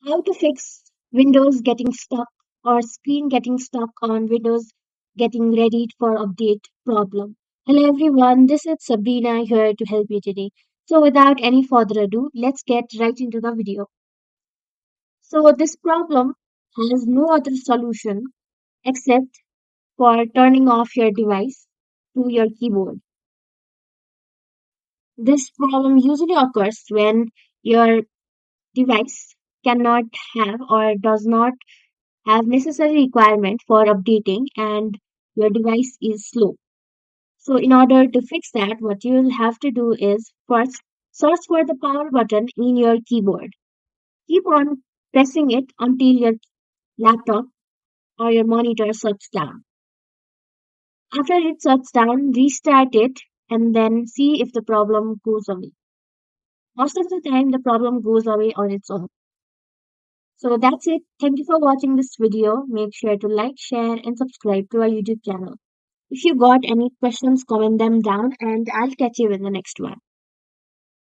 How to fix Windows getting stuck or screen getting stuck on Windows getting ready for update problem. Hello everyone, this is Sabrina here to help you today. So without any further ado, let's get right into the video. So this problem has no other solution except for turning off your device to your keyboard. This problem usually occurs when your device cannot have or does not have necessary requirement for updating and your device is slow. So in order to fix that, what you will have to do is first search for the power button in your keyboard. Keep on pressing it until your laptop or your monitor shuts down. After it shuts down, restart it and then see if the problem goes away. Most of the time, the problem goes away on its own. So that's it. Thank you for watching this video. Make sure to like, share, and subscribe to our YouTube channel. If you got any questions, comment them down and I'll catch you in the next one.